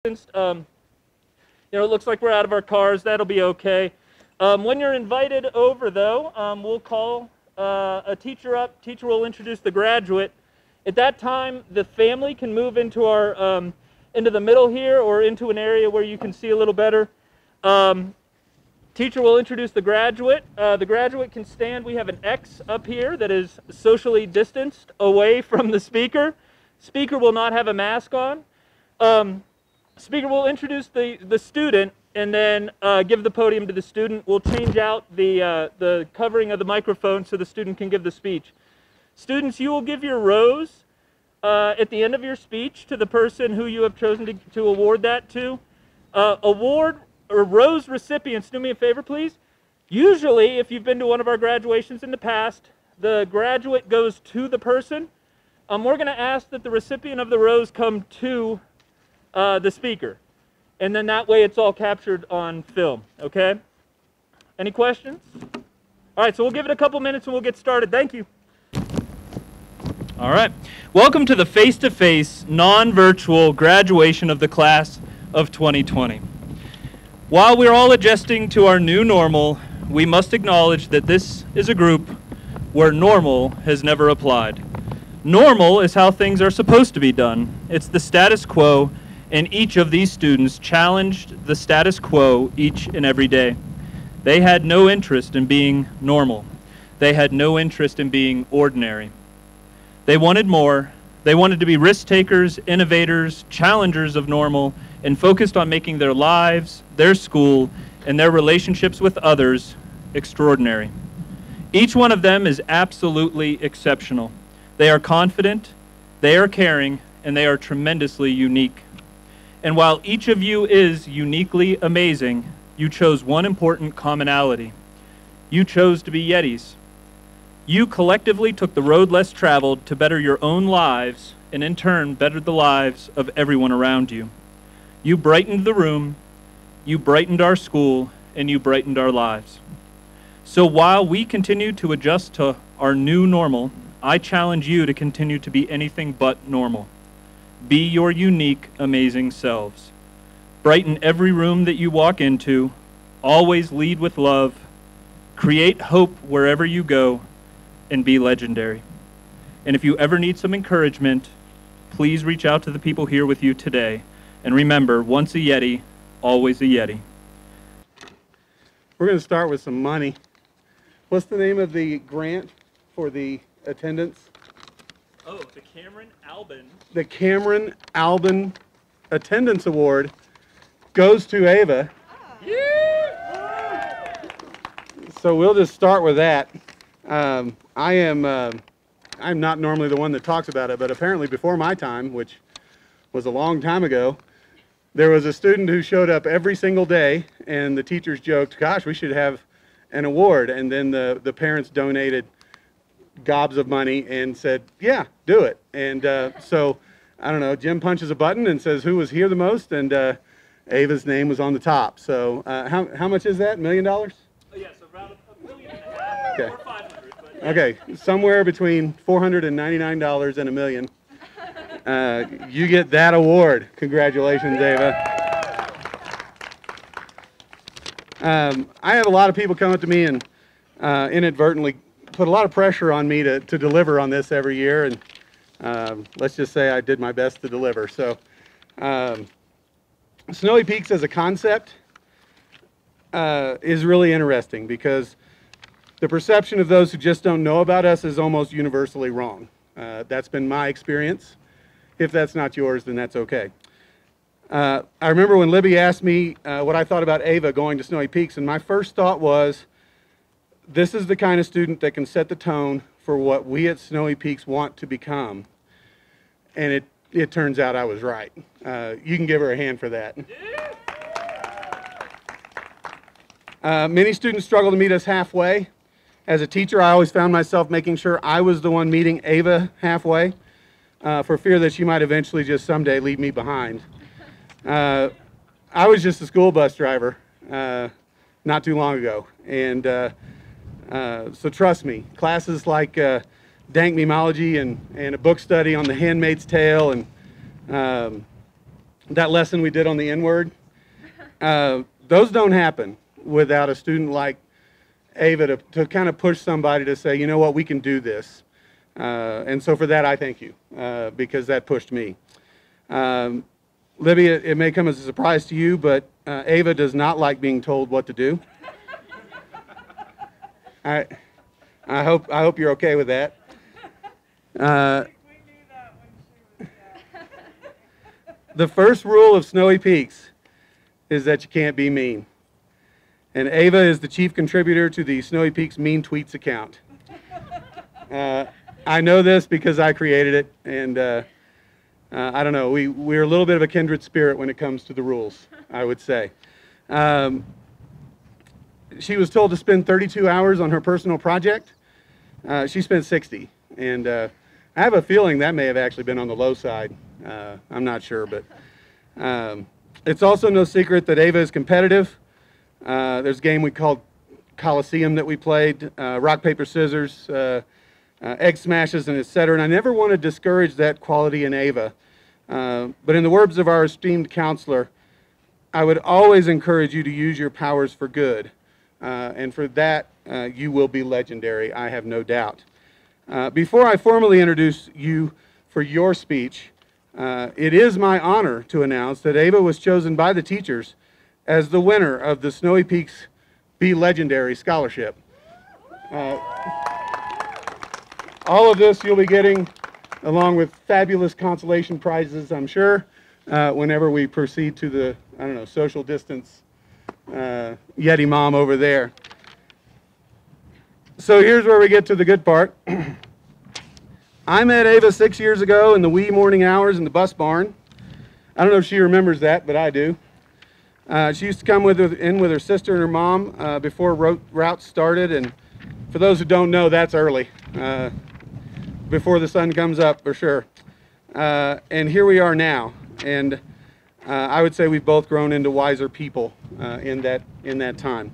It looks like we're out of our cars. That'll be okay. When you're invited over, though, we'll call a teacher up. Teacher will introduce the graduate. At that time, the family can move into our into the middle here or into an area where you can see a little better. Teacher will introduce the graduate. The graduate can stand. We have an X up here that is socially distanced away from the speaker. Speaker will not have a mask on. Speaker will introduce the student and then give the podium to the student. We'll change out the covering of the microphone so the student can give the speech. Students, you will give your rose at the end of your speech to the person who you have chosen to award that to. Award or rose recipients, do me a favor, please. Usually, if you've been to one of our graduations in the past, the graduate goes to the person. We're going to ask that the recipient of the rose come to the speaker. And then that way it's all captured on film, okay? Any questions? All right, so we'll give it a couple minutes and we'll get started. Thank you. All right. Welcome to the face-to-face, non-virtual graduation of the class of 2020. While we're all adjusting to our new normal, we must acknowledge that this is a group where normal has never applied. Normal is how things are supposed to be done. It's the status quo, and each of these students challenged the status quo each and every day. They had no interest in being normal. They had no interest in being ordinary. They wanted more. They wanted to be risk takers, innovators, challengers of normal, and focused on making their lives, their school, and their relationships with others extraordinary. Each one of them is absolutely exceptional. They are confident, they are caring, and they are tremendously unique. And while each of you is uniquely amazing, you chose one important commonality. You chose to be Yetis. You collectively took the road less traveled to better your own lives, and in turn bettered the lives of everyone around you. You brightened the room, you brightened our school, and you brightened our lives. So while we continue to adjust to our new normal, I challenge you to continue to be anything but normal. Be your unique, amazing selves. Brighten every room that you walk into. Always lead with love. Create hope wherever you go, and be legendary. And if you ever need some encouragement, please reach out to the people here with you today. And remember, once a Yeti, always a Yeti. We're going to start with some money. What's the name of the grant for the attendance? Oh, the Cameron Albin. The Cameron Albin Attendance Award goes to Ava. Yeah. So we'll just start with that. I'm not normally the one that talks about it, but apparently before my time, which was a long time ago, there was a student who showed up every single day, and the teachers joked, gosh, we should have an award. And then the parents donated gobs of money and said, yeah, do it. And so, I don't know, Jim punches a button and says who was here the most, and Ava's name was on the top. So how much is that, $1 million? Oh, yes, around $1.5 million, okay. Or 500. But yeah. Okay, somewhere between $499 and $1 million. You get that award. Congratulations, Ava. I have a lot of people come up to me and inadvertently put a lot of pressure on me to deliver on this every year, and let's just say I did my best to deliver. So Snowy Peaks as a concept is really interesting because the perception of those who just don't know about us is almost universally wrong. That's been my experience. If that's not yours, then that's okay. I remember when Libby asked me what I thought about Ava going to Snowy Peaks, and my first thought was, this is the kind of student that can set the tone for what we at Snowy Peaks want to become. And it turns out I was right. You can give her a hand for that. Many students struggle to meet us halfway. As a teacher, I always found myself making sure I was the one meeting Ava halfway, for fear that she might eventually just someday leave me behind. I was just a school bus driver not too long ago, and so trust me, classes like dank memology and a book study on The Handmaid's Tale and that lesson we did on the N-word. Those don't happen without a student like Ava to kind of push somebody to say, you know what, we can do this. And so for that, I thank you, because that pushed me. Libby, it may come as a surprise to you, but Ava does not like being told what to do. I hope you're okay with that. The first rule of Snowy Peaks is that you can't be mean. And Ava is the chief contributor to the Snowy Peaks Mean Tweets account. I know this because I created it, and I don't know, we're a little bit of a kindred spirit when it comes to the rules, I would say. She was told to spend 32 hours on her personal project. She spent 60, and I have a feeling that may have actually been on the low side. I'm not sure, but it's also no secret that Ava is competitive. There's a game we called Coliseum that we played, rock, paper, scissors, egg smashes, and etc. And I never want to discourage that quality in Ava. But in the words of our esteemed counselor, I would always encourage you to use your powers for good. And for that, you will be legendary, I have no doubt. Before I formally introduce you for your speech, it is my honor to announce that Ava was chosen by the teachers as the winner of the Snowy Peaks Be Legendary Scholarship. All of this you'll be getting along with fabulous consolation prizes, I'm sure, whenever we proceed to the, I don't know, social distance Yeti mom over there. So here's where we get to the good part. I met Ava 6 years ago in the wee morning hours in the bus barn. I don't know if she remembers that, but I do. She used to come in with her sister and her mom before routes started, and for those who don't know, that's early. Before the sun comes up, for sure. And here we are now, and I would say we've both grown into wiser people in that time.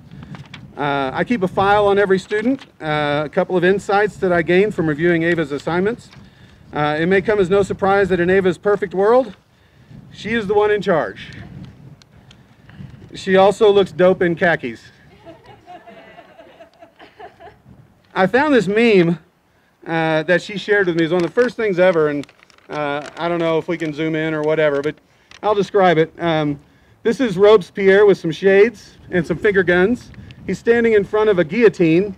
I keep a file on every student, a couple of insights that I gained from reviewing Ava's assignments. It may come as no surprise that in Ava's perfect world, she is the one in charge. She also looks dope in khakis. I found this meme that she shared with me. It was one of the first things ever, and I don't know if we can zoom in or whatever, but I'll describe it. This is Robespierre with some shades and some finger guns. He's standing in front of a guillotine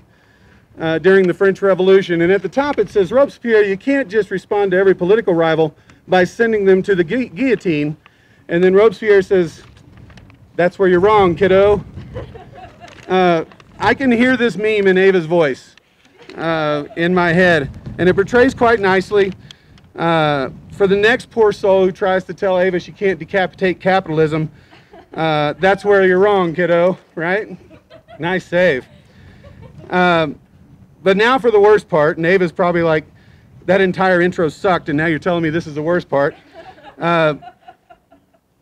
during the French Revolution, and at the top it says, Robespierre, you can't just respond to every political rival by sending them to the guillotine. And then Robespierre says, that's where you're wrong, kiddo. I can hear this meme in Ava's voice in my head, and it portrays quite nicely for the next poor soul who tries to tell Ava she can't decapitate capitalism. That's where you're wrong, kiddo, right? Nice save. But now for the worst part, and Ava's probably like, that entire intro sucked, and now you're telling me this is the worst part. Ava,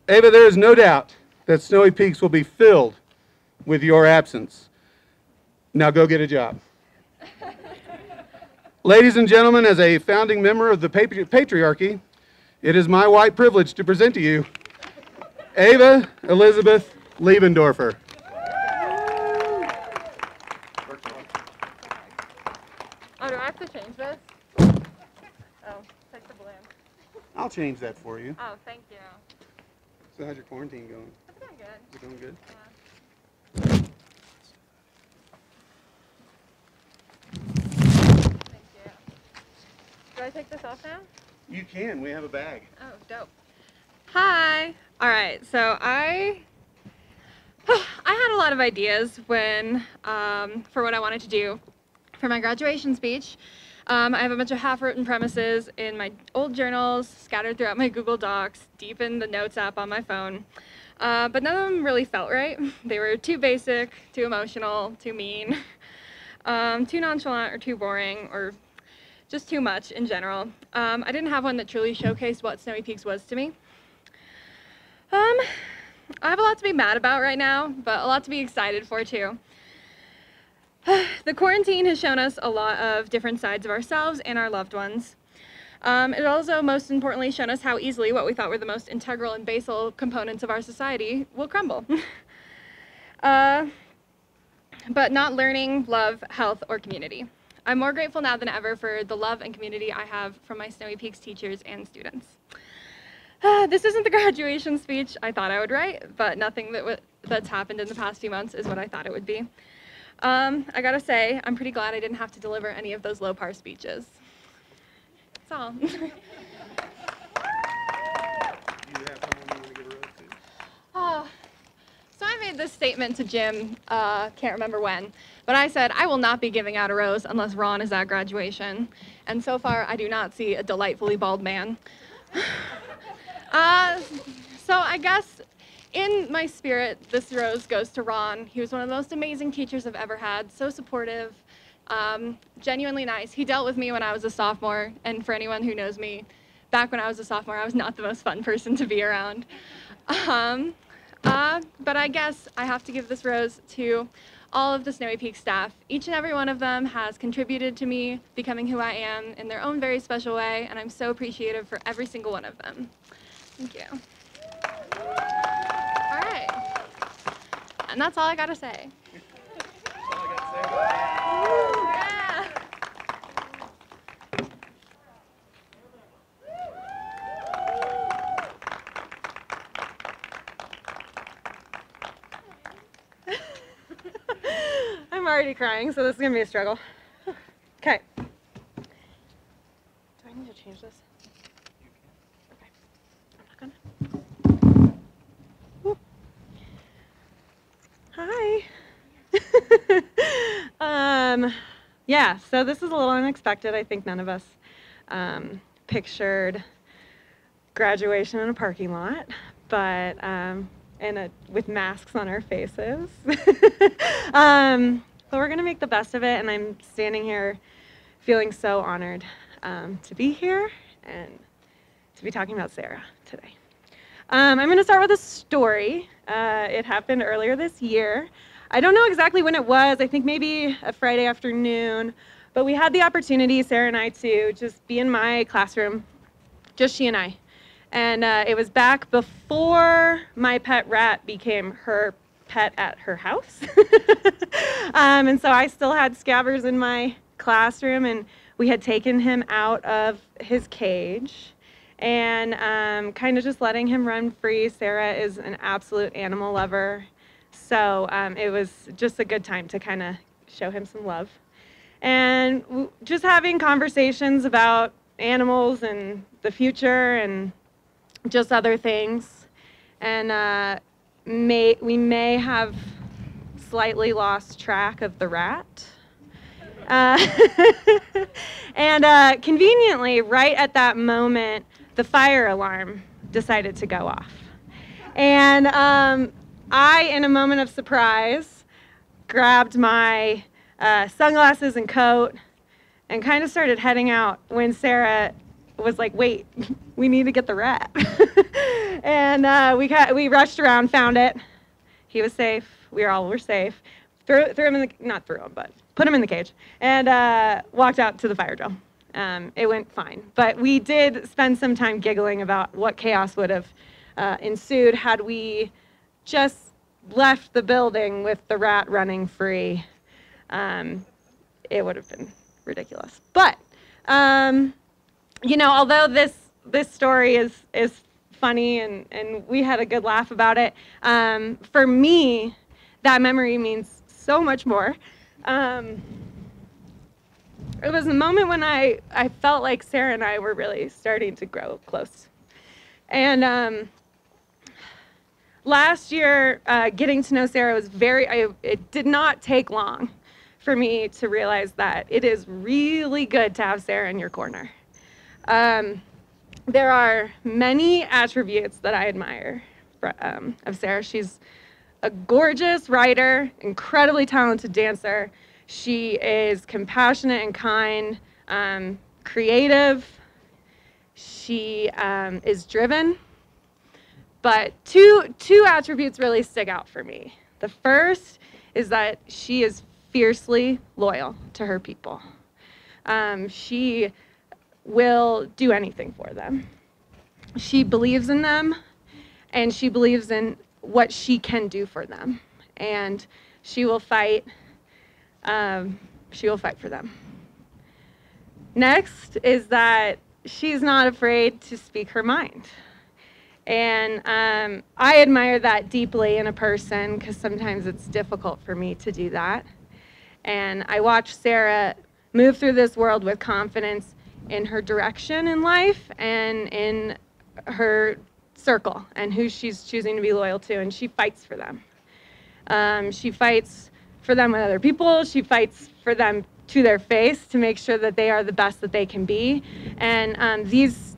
there is no doubt that Snowy Peaks will be filled with your absence. Now go get a job. Ladies and gentlemen, as a founding member of the patriarchy, it is my white privilege to present to you Ava Elizabeth Liebendorfer. Oh, do I have to change this? Oh, take the balloon. I'll change that for you. Oh, thank you. So how's your quarantine going? It's going good. Is it going good? Yeah. Thank you. Do I take this off now? You can. We have a bag. Oh, dope. Hi. All right. So I had a lot of ideas when for what I wanted to do for my graduation speech. I have a bunch of half-written premises in my old journals, scattered throughout my Google Docs, deep in the Notes app on my phone. But none of them really felt right. They were too basic, too emotional, too mean, too nonchalant, or too boring, or just too much in general. I didn't have one that truly showcased what Snowy Peaks was to me. I have a lot to be mad about right now, but a lot to be excited for too. The quarantine has shown us a lot of different sides of ourselves and our loved ones. It also, most importantly, shown us how easily what we thought were the most integral and basal components of our society will crumble. But not learning, love, health, or community. I'm more grateful now than ever for the love and community I have from my Snowy Peaks teachers and students. This isn't the graduation speech I thought I would write, but nothing that's happened in the past few months is what I thought it would be. I gotta say, I'm pretty glad I didn't have to deliver any of those low-par speeches. That's all. Do you have someone you want to give a rose to? Oh. So I made this statement to Jim, can't remember when, but I said, I will not be giving out a rose unless Ron is at graduation. And so far, I do not see a delightfully bald man. So I guess in my spirit, this rose goes to Ron. He was one of the most amazing teachers I've ever had, so supportive, genuinely nice. He dealt with me when I was a sophomore, and for anyone who knows me, back when I was a sophomore, I was not the most fun person to be around. But I guess I have to give this rose to all of the Snowy Peak staff. Each and every one of them has contributed to me becoming who I am in their own very special way, and I'm so appreciative for every single one of them. Thank you. All right. And that's all I gotta say. That's all I got to say. Yeah. I'm already crying, so this is gonna be a struggle. Okay. Do I need to change this? Okay. I'm not gonna. Woo. Hi. Yeah, so this is a little unexpected. I think none of us pictured graduation in a parking lot, but with masks on our faces. But we're gonna make the best of it, and I'm standing here feeling so honored to be here and to be talking about Sarah today. I'm gonna start with a story. It happened earlier this year. I don't know exactly when it was, I think maybe a Friday afternoon, but we had the opportunity, Sarah and I, to just be in my classroom, just she and I. And it was back before my pet rat became her pet at her house. And so I still had Scabbers in my classroom, and we had taken him out of his cage and kind of just letting him run free. Sarah is an absolute animal lover. So it was just a good time to kind of show him some love. And just having conversations about animals and the future and just other things. And we may have slightly lost track of the rat. And conveniently, right at that moment, the fire alarm decided to go off. And I, in a moment of surprise, grabbed my sunglasses and coat and kind of started heading out when Sarah was like, wait, we need to get the rat. And we rushed around, found it. He was safe. We all were safe. Threw him in the, not threw him, but put him in the cage and walked out to the fire drill. It went fine. But we did spend some time giggling about what chaos would have ensued had we just left the building with the rat running free. It would have been ridiculous. But, you know, although this story is funny and we had a good laugh about it, for me, that memory means so much more. It was a moment when I felt like Sarah and I were really starting to grow close. And last year, getting to know Sarah was it did not take long for me to realize that it is really good to have Sarah in your corner. There are many attributes that I admire of Sarah. She's a gorgeous writer, incredibly talented dancer. She is compassionate and kind, creative. She is driven. But two attributes really stick out for me. The first is that she is fiercely loyal to her people. She will do anything for them. She believes in them, and she believes in what she can do for them, and she will fight. She will fight for them. Next is that she's not afraid to speak her mind. And I admire that deeply in a person because sometimes it's difficult for me to do that. And I watch Sarah move through this world with confidence in her direction in life and in her circle and who she's choosing to be loyal to, and she fights for them. She fights for them with other people. She fights for them to their face to make sure that they are the best that they can be. And these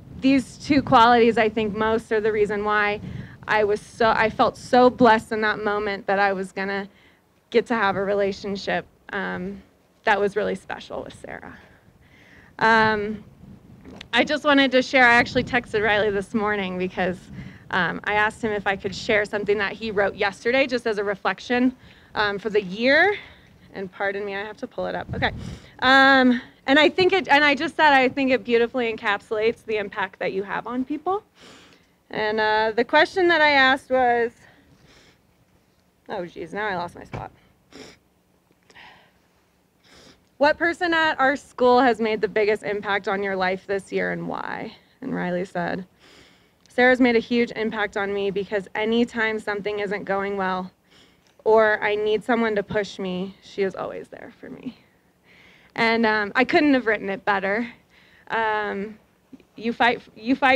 two qualities, I think, most are the reason why I felt so blessed in that moment that I was gonna get to have a relationship that was really special with Sarah. I just wanted to share, I actually texted Riley this morning because I asked him if I could share something that he wrote yesterday just as a reflection for the year. And pardon me, I have to pull it up. Okay. And I just said I think it beautifully encapsulates the impact that you have on people. And the question that I asked was, oh geez, now I lost my spot. What person at our school has made the biggest impact on your life this year and why? And Riley said, Sarah's made a huge impact on me because anytime something isn't going well or I need someone to push me, she is always there for me. And I couldn't have written it better. You fight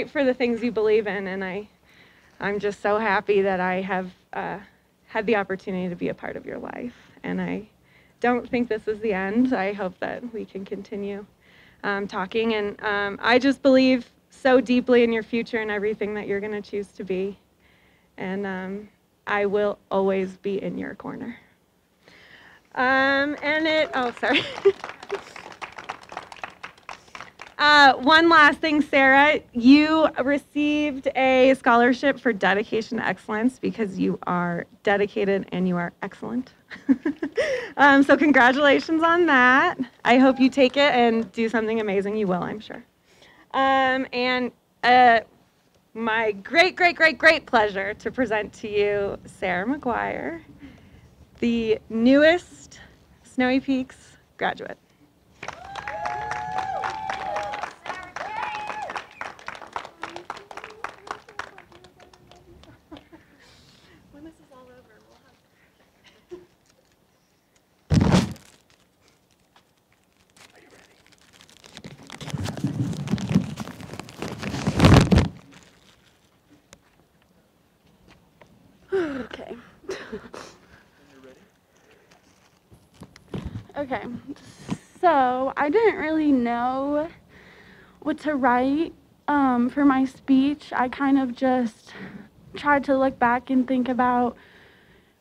for the things you believe in, and I'm just so happy that I have had the opportunity to be a part of your life. And I don't think this is the end. I hope that we can continue talking. And I just believe so deeply in your future and everything that you're going to choose to be. And I will always be in your corner. Sorry. One last thing, Sarah, you received a scholarship for dedication to excellence because you are dedicated and you are excellent. So congratulations on that. I hope you take it and do something amazing. You will, I'm sure. My great pleasure to present to you Sarah McGuire, the newest Snowy Peaks graduate. When this is all over, we'll have... Are you ready? Okay. Okay, so I didn't really know what to write for my speech. I kind of just tried to look back and think about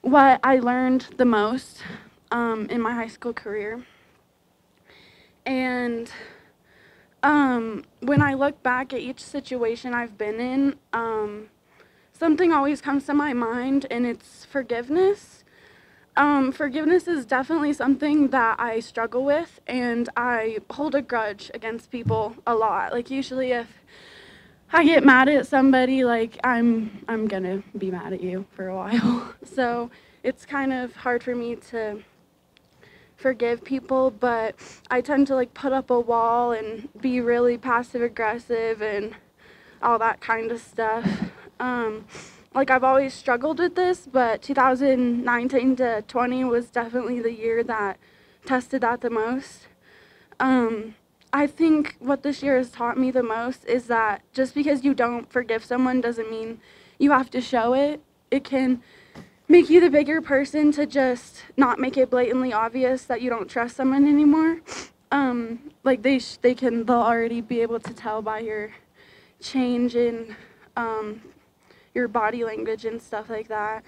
what I learned the most in my high school career. And when I look back at each situation I've been in, something always comes to my mind, and it's forgiveness. Forgiveness is definitely something that I struggle with, and I hold a grudge against people a lot. Like, usually if I get mad at somebody, like, I'm gonna be mad at you for a while. So it's kind of hard for me to forgive people, but I tend to, like, put up a wall and be really passive aggressive and all that kind of stuff. Like, I've always struggled with this, but 2019 to 20 was definitely the year that tested that the most. I think what this year has taught me the most is that just because you don't forgive someone doesn't mean you have to show it. It can make you the bigger person to just not make it blatantly obvious that you don't trust someone anymore. Like, they'll already be able to tell by your change in your body language and stuff like that.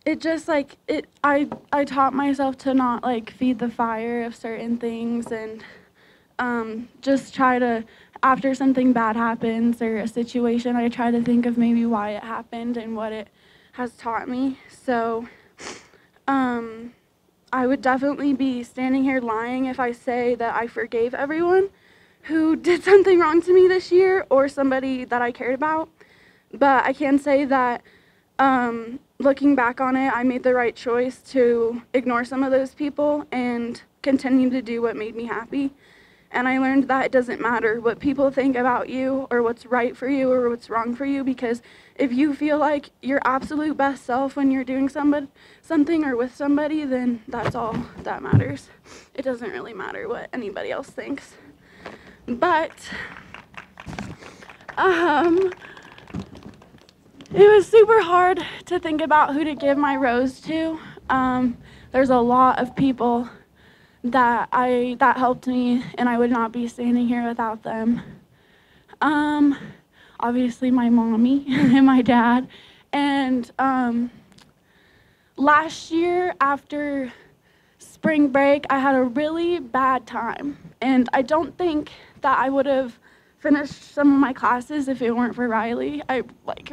It just, like, I taught myself to not, like, feed the fire of certain things, and just try to, after something bad happens or a situation, I try to think of maybe why it happened and what it has taught me. So I would definitely be standing here lying if I say that I forgave everyone who did something wrong to me this year or somebody that I cared about. But I can say that looking back on it, I made the right choice to ignore some of those people and continue to do what made me happy. And I learned that it doesn't matter what people think about you or what's right for you or what's wrong for you, because if you feel like your absolute best self when you're doing something or with somebody, then that's all that matters. It doesn't really matter what anybody else thinks. But it was super hard to think about who to give my rose to. There's a lot of people that helped me, and I would not be standing here without them. Obviously my mommy and my dad. And last year after spring break, I had a really bad time, and I don't think that I would have finished some of my classes if it weren't for Riley. I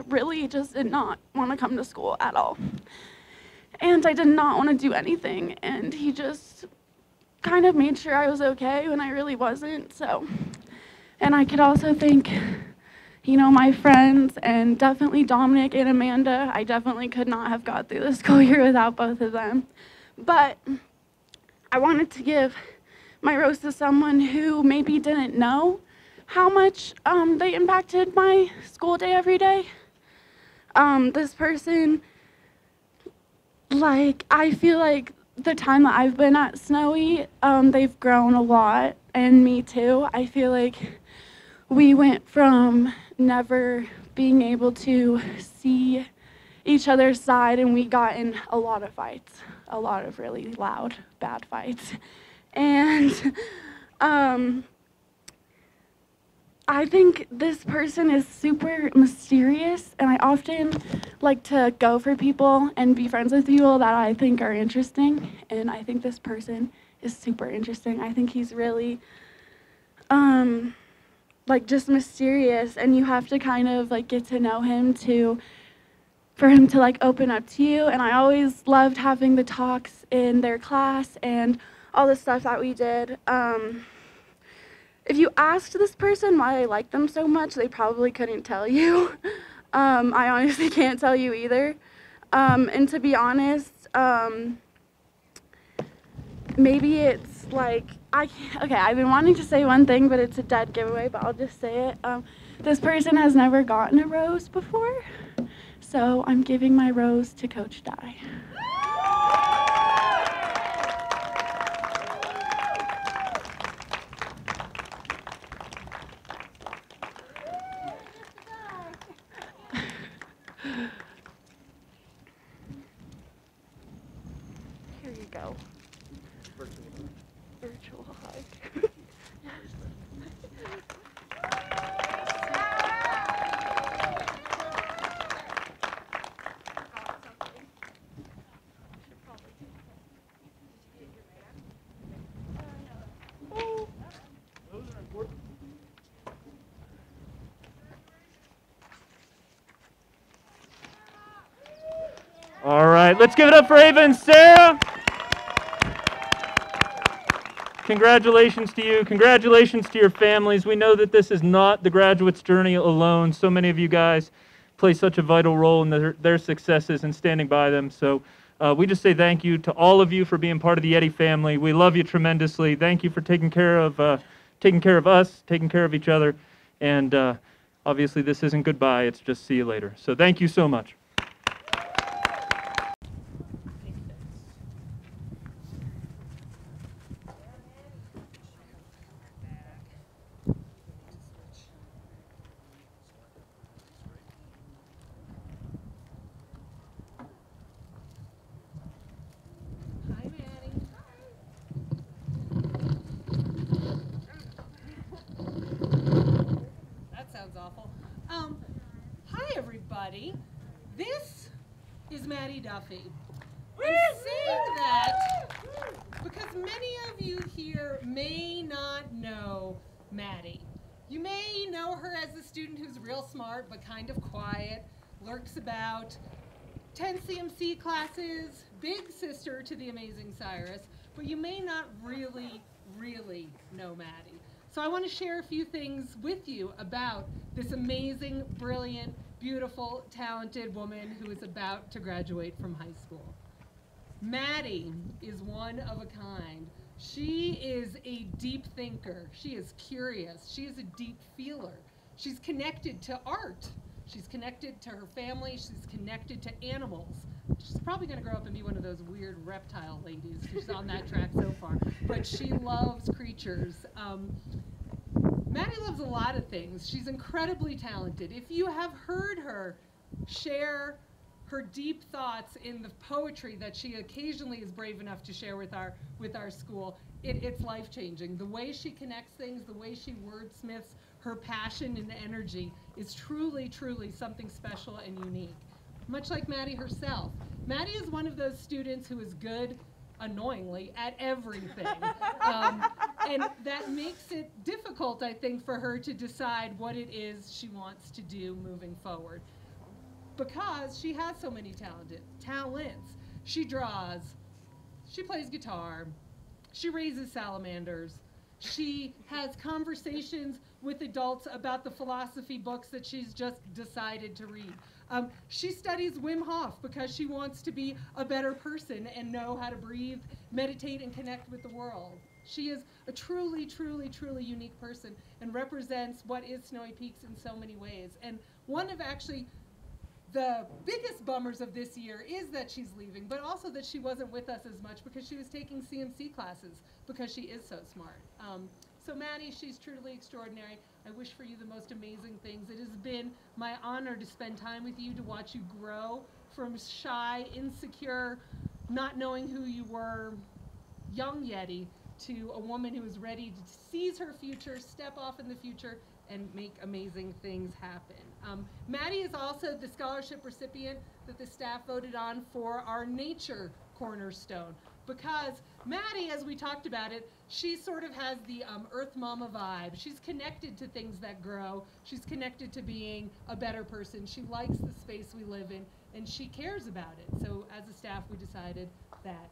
really just did not want to come to school at all. And I did not want to do anything, and he just kind of made sure I was okay when I really wasn't. So, and I could also thank, you know, my friends, and definitely Dominic and Amanda. I definitely could not have got through the school year without both of them. But I wanted to give my rose to someone who maybe didn't know how much they impacted my school day every day. This person, I feel like the time that I've been at Snowy, they've grown a lot, and me too. I feel like we went from never being able to see each other's side, and we got in a lot of fights, a lot of really loud, bad fights. And I think this person is super mysterious, and I often like to go for people and be friends with people that I think are interesting, and I think this person is super interesting. I think he's really just mysterious, and you have to kind of get to know him for him to open up to you. And I always loved having the talks in their class and all the stuff that we did. If you asked this person why I liked them so much, they probably couldn't tell you. I honestly can't tell you either. And to be honest, maybe it's I've been wanting to say one thing, but it's a dead giveaway, but I'll just say it. This person has never gotten a rose before, so I'm giving my rose to Coach Dye. Here you go. Virtual hug. All right, let's give it up for Ava and Sarah. Congratulations to you. Congratulations to your families. We know that this is not the graduate's journey alone. So many of you guys play such a vital role in their successes and standing by them. So we just say thank you to all of you for being part of the Eddy family. We love you tremendously. Thank you for taking care of us, taking care of each other. And obviously this isn't goodbye. It's just see you later. So thank you so much. Hi everybody. This is Maddie Duffy. I'm saying that because many of you here may not know Maddie. You may know her as a student who's real smart but kind of quiet, lurks about, 10 CMC classes, big sister to the amazing Cyrus, but you may not really know Maddie. So I want to share a few things with you about this amazing, brilliant, beautiful, talented woman who is about to graduate from high school. Maddie is one of a kind. She is a deep thinker. She is curious. She is a deep feeler. She's connected to art. She's connected to her family. She's connected to animals. She's probably going to grow up and be one of those weird reptile ladies. She's on that track so far. But she loves creatures. Maddie loves a lot of things. She's incredibly talented. If you have heard her share her deep thoughts in the poetry that she occasionally is brave enough to share with our school, it's life-changing. The way she connects things, the way she wordsmiths, her passion and energy is truly something special and unique. Much like Maddie herself. Maddie is one of those students who is good, annoyingly, at everything. And that makes it difficult, I think, for her to decide what it is she wants to do moving forward. Because she has so many talents. She draws, she plays guitar, she raises salamanders, she has conversations with adults about the philosophy books that she's just decided to read. She studies Wim Hof because she wants to be a better person and know how to breathe, meditate, and connect with the world. She is a truly unique person and represents what is Snowy Peaks in so many ways. And one of actually the biggest bummers of this year is that she's leaving, but also that she wasn't with us as much because she was taking CMC classes because she is so smart. So Maddie, she's truly extraordinary. I wish for you the most amazing things. It has been my honor to spend time with you, to watch you grow from shy, insecure, not knowing who you were, young Yeti, to a woman who is ready to seize her future, step off in the future, and make amazing things happen. Maddie is also the scholarship recipient that the staff voted on for our nature cornerstone. Because Maddie, as we talked about it, she sort of has the Earth Mama vibe. She's connected to things that grow. She's connected to being a better person. She likes the space we live in, and she cares about it. So as a staff, we decided that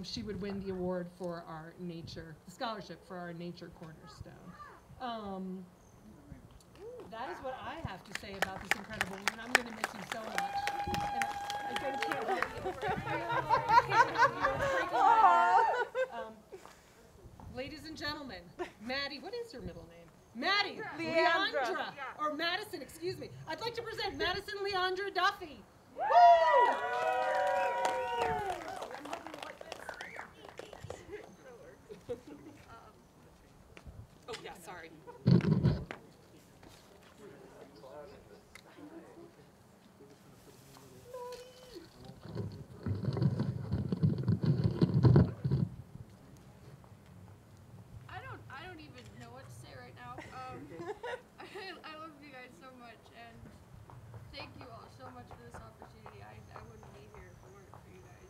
she would win the award for our nature, the scholarship for our nature cornerstone. That is what I have to say about this incredible woman. I'm going to miss you so much. And I can't help you. I can't help you. Ladies and gentlemen, Maddie, what is her middle name? Maddie Leandra, or Madison, excuse me. I'd like to present Madison Leandra Duffy. Woo! Oh yeah, sorry. I don't even know what to say right now. I love you guys so much, and thank you all so much for this opportunity. I wouldn't be here if it weren't for you guys.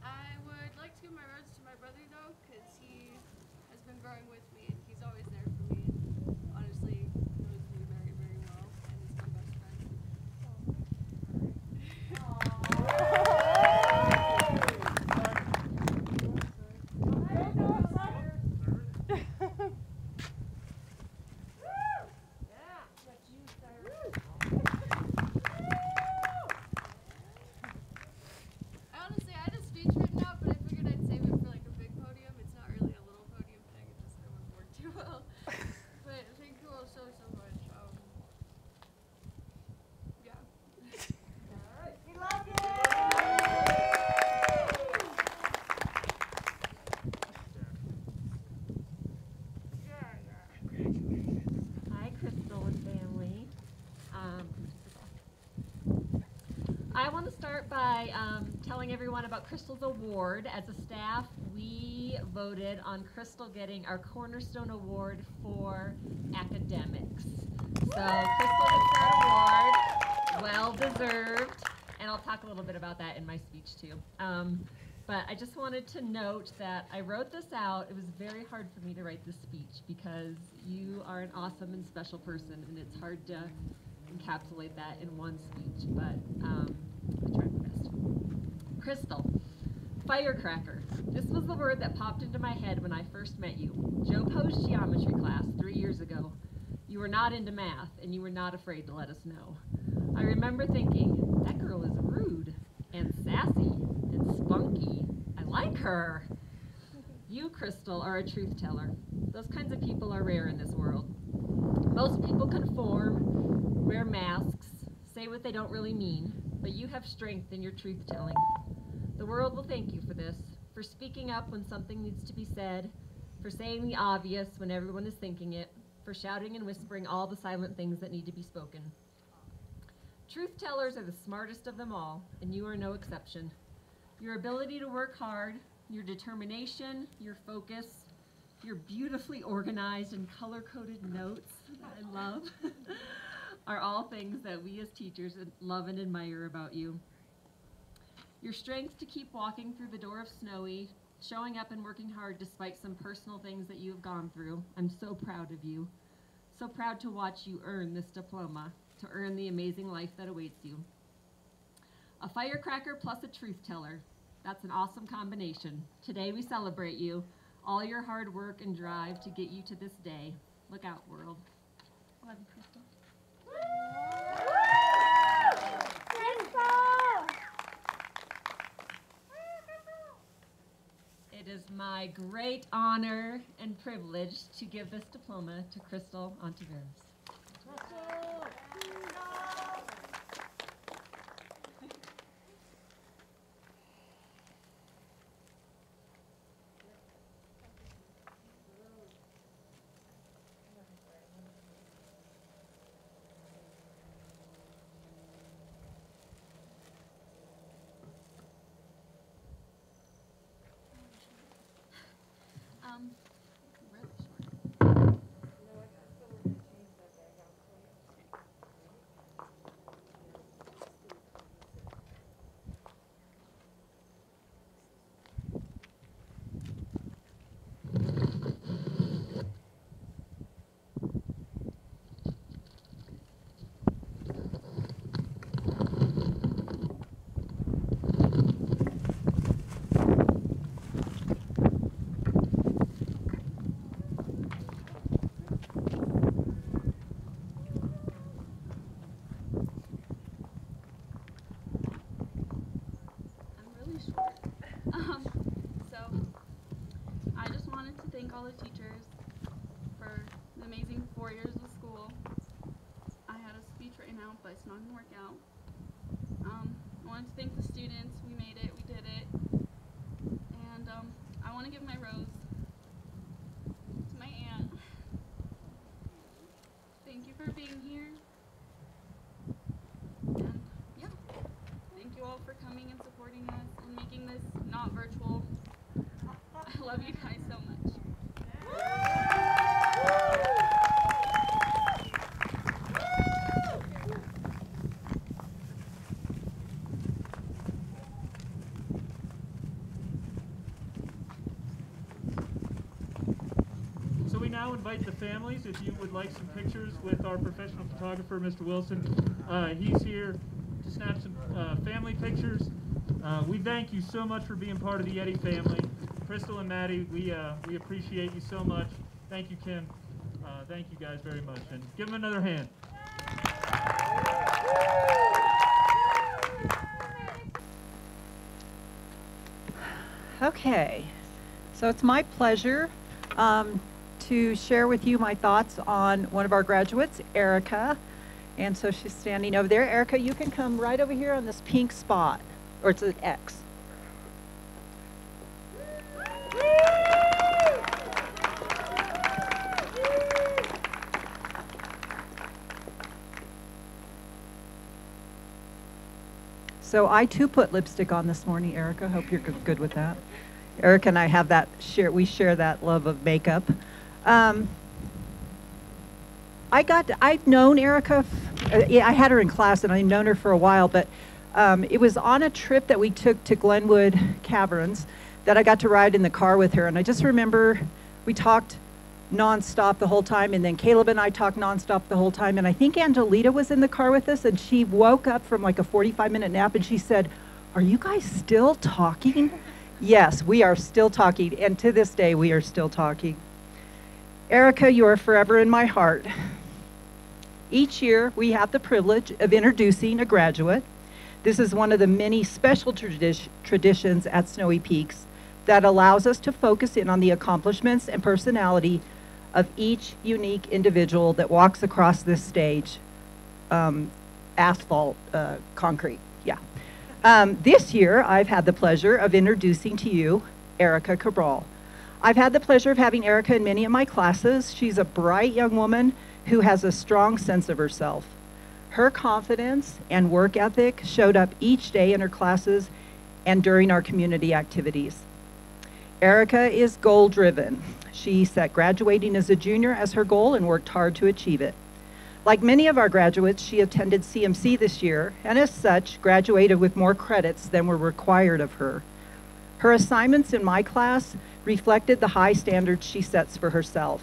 I would like to give my regards to my brother though, because he has been growing with me, and he's always there for me, and honestly knows me very well, and is my best friend. I want to start by telling everyone about Cristal's award. As a staff, we voted on Cristal getting our Cornerstone Award for academics. So Cristal gets that award, well deserved, and I'll talk a little bit about that in my speech too. But I just wanted to note that I wrote this out. It was very hard for me to write this speech because you are an awesome and special person, and it's hard to encapsulate that in one speech, but I tried my best. Cristal. Firecracker. This was the word that popped into my head when I first met you. Joe Poe's geometry class 3 years ago. You were not into math, and you were not afraid to let us know. I remember thinking, that girl is rude, and sassy, and spunky. I like her. You, Cristal, are a truth teller. Those kinds of people are rare in this world. Most people conform, wear masks, say what they don't really mean, but you have strength in your truth telling. The world will thank you for this, for speaking up when something needs to be said, for saying the obvious when everyone is thinking it, for shouting and whispering all the silent things that need to be spoken. Truth tellers are the smartest of them all, and you are no exception. Your ability to work hard, your determination, your focus, your beautifully organized and color-coded notes that I love are all things that we as teachers love and admire about you. Your strength to keep walking through the door of Snowy, showing up and working hard despite some personal things that you have gone through. I'm so proud of you. So proud to watch you earn this diploma, to earn the amazing life that awaits you. A firecracker plus a truth teller. That's an awesome combination. Today we celebrate you, all your hard work and drive to get you to this day. Look out, world. Love you, Cristal. It is my great honor and privilege to give this diploma to Cristal Ontiveros. Really short. So I just wanted to thank all the teachers for the amazing 4 years of school. I had a speech written out, but it's not going to work out. I wanted to thank the students. We made it. We did it. And I want to give my rose to my aunt. Thank you for being here. And yeah, thank you all for coming and supporting us and making this not virtual. I love you guys so much. So we now invite the families, if you would like some pictures with our professional photographer, Mr. Wilson. He's here to snap some family pictures. We thank you so much for being part of the Yeti family. Cristal and Maddie, we appreciate you so much. Thank you, Kim. Thank you guys very much. And give them another hand. Okay, so it's my pleasure to share with you my thoughts on one of our graduates, Erica. And so she's standing over there. Erica, you can come right over here on this pink spot, or it's an X. So I too put lipstick on this morning, Erica. Hope you're good with that. Erica and I have that we share that love of makeup. I've known Erica. I had her in class, and I've known her for a while. But it was on a trip that we took to Glenwood Caverns that I got to ride in the car with her. And I just remember we talked nonstop the whole time, and then Caleb and I talked nonstop the whole time, and I think Angelita was in the car with us, and she woke up from like a 45-minute nap, and she said, "Are you guys still talking?" Yes, we are still talking, and to this day, we are still talking. Erica, you are forever in my heart. Each year, we have the privilege of introducing a graduate. This is one of the many special traditions at Snowy Peaks that allows us to focus in on the accomplishments and personality of each unique individual that walks across this stage. Asphalt, concrete, yeah. This year, I've had the pleasure of introducing to you Erica Cabral. I've had the pleasure of having Erica in many of my classes. She's a bright young woman who has a strong sense of herself. Her confidence and work ethic showed up each day in her classes and during our community activities. Erica is goal-driven. She set graduating as a junior as her goal and worked hard to achieve it. Like many of our graduates, she attended CMC this year, and as such, graduated with more credits than were required of her. Her assignments in my class reflected the high standards she sets for herself.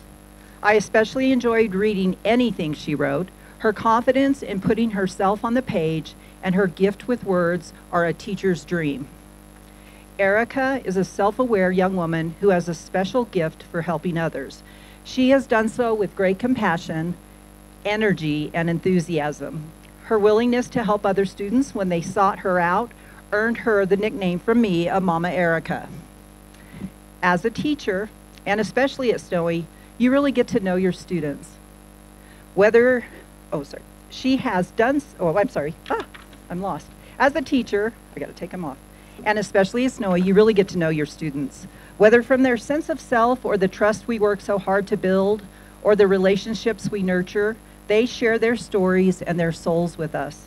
I especially enjoyed reading anything she wrote. Her confidence in putting herself on the page and her gift with words are a teacher's dream. Erica is a self-aware young woman who has a special gift for helping others. She has done so with great compassion, energy, and enthusiasm. Her willingness to help other students when they sought her out earned her the nickname from me of Mama Erica. As a teacher, and especially at Snowy, you really get to know your students. She has done, I'm lost. As a teacher, I gotta take them off. And especially at Snowy, you really get to know your students. Whether from their sense of self or the trust we work so hard to build, or the relationships we nurture, they share their stories and their souls with us.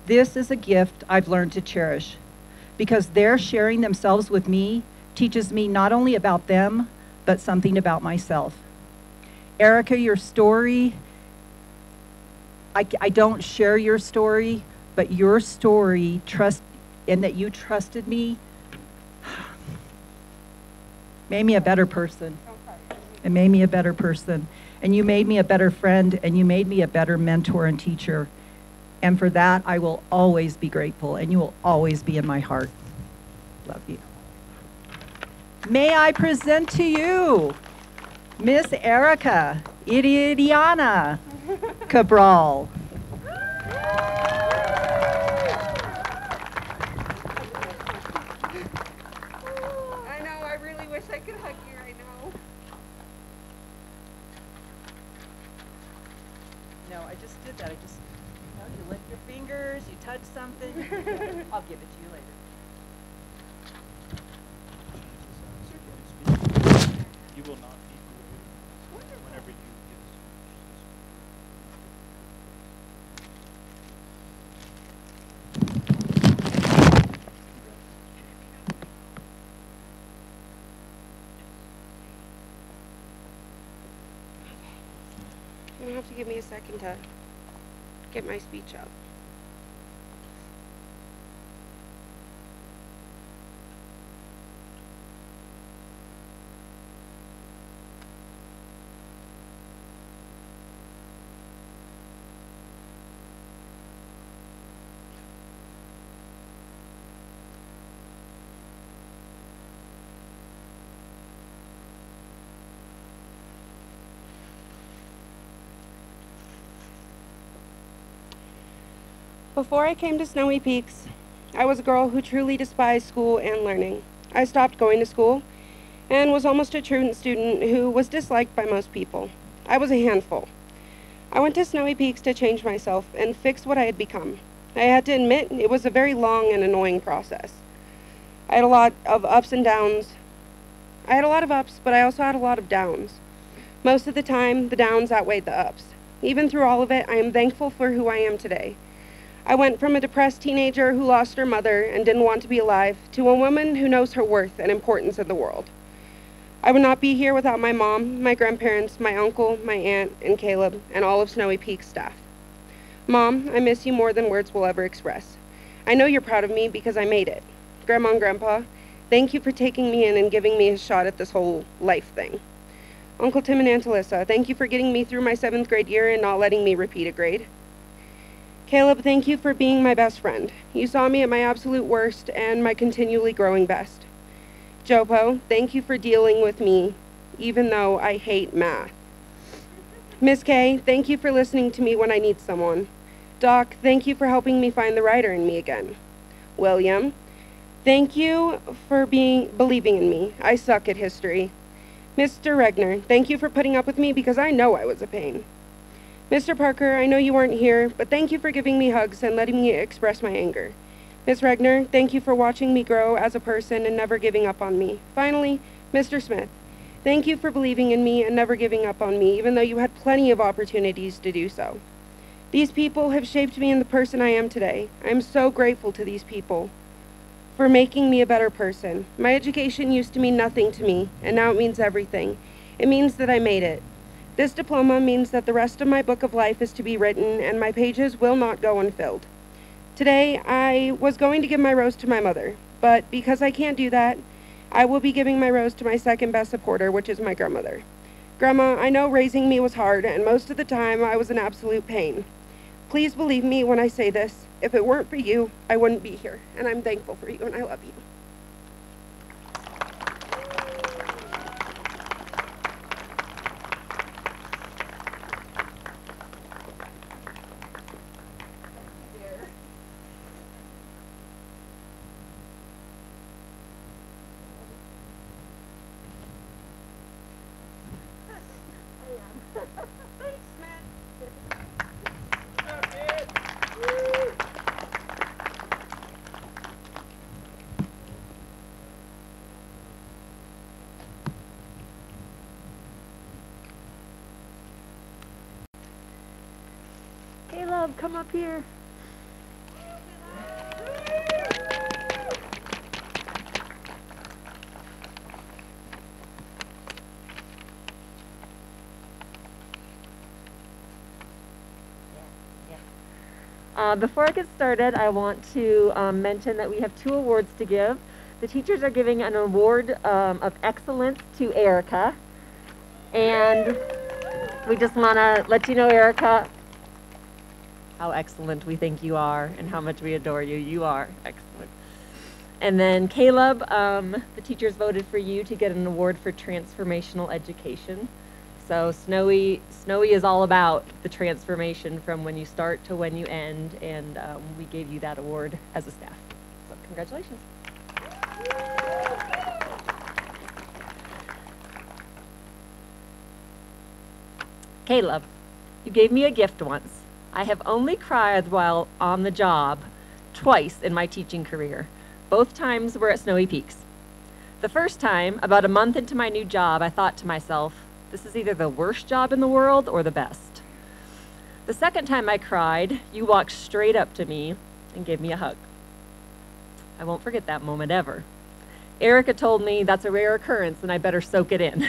This is a gift I've learned to cherish, because their sharing themselves with me teaches me not only about them, but something about myself. Erica, your story, I don't share your story, but your story, and that you trusted me, made me a better person. It made me a better person. And you made me a better friend, and you made me a better mentor and teacher. And for that, I will always be grateful, and you will always be in my heart. Love you. May I present to you Miss Erica Iridiana Cabral. I know, I really wish I could hug you right now. No, I just did that. You lift your fingers, you touch something. I'll give it to you later. You will not be whenever you get this. You're gonna have to give me a second to get my speech up. Before I came to Snowy Peaks, I was a girl who truly despised school and learning. I stopped going to school and was almost a truant student who was disliked by most people. I was a handful. I went to Snowy Peaks to change myself and fix what I had become. I had to admit it was a very long and annoying process. I had a lot of ups and downs. I had a lot of ups, but I also had a lot of downs. Most of the time, the downs outweighed the ups. Even through all of it, I am thankful for who I am today. I went from a depressed teenager who lost her mother and didn't want to be alive to a woman who knows her worth and importance in the world. I would not be here without my mom, my grandparents, my uncle, my aunt, and Caleb, and all of Snowy Peaks staff. Mom, I miss you more than words will ever express. I know you're proud of me because I made it. Grandma and Grandpa, thank you for taking me in and giving me a shot at this whole life thing. Uncle Tim and Aunt Alyssa, thank you for getting me through my 7th grade year and not letting me repeat a grade. Caleb, thank you for being my best friend. You saw me at my absolute worst and my continually growing best. Jopo, thank you for dealing with me, even though I hate math. Miss Kay, thank you for listening to me when I need someone. Doc, thank you for helping me find the writer in me again. William, thank you for believing in me. I suck at history. Mr. Regner, thank you for putting up with me because I know I was a pain. Mr. Parker, I know you weren't here, but thank you for giving me hugs and letting me express my anger. Miss Regner, thank you for watching me grow as a person and never giving up on me. Finally, Mr. Smith, thank you for believing in me and never giving up on me, even though you had plenty of opportunities to do so. These people have shaped me in the person I am today. I am so grateful to these people for making me a better person. My education used to mean nothing to me, and now it means everything. It means that I made it. This diploma means that the rest of my book of life is to be written, and my pages will not go unfilled. Today, I was going to give my rose to my mother, but because I can't do that, I will be giving my rose to my second best supporter, which is my grandmother. Grandma, I know raising me was hard, and most of the time I was an absolute pain. Please believe me when I say this. If it weren't for you, I wouldn't be here, and I'm thankful for you, and I love you. Caleb, come up here. Before I get started, I want to mention that we have 2 awards to give. The teachers are giving an award of excellence to Erica. And we just want to let you know, Erica, how excellent we think you are and how much we adore you. You are excellent. And then Caleb, the teachers voted for you to get an award for transformational education. So Snowy is all about the transformation from when you start to when you end, and we gave you that award as a staff. So congratulations. Caleb, you gave me a gift once. I have only cried while on the job twice in my teaching career. Both times were at Snowy Peaks. The first time, about a month into my new job, I thought to myself, this is either the worst job in the world or the best. The second time I cried, you walked straight up to me and gave me a hug. I won't forget that moment ever. Erica told me that's a rare occurrence and I better soak it in.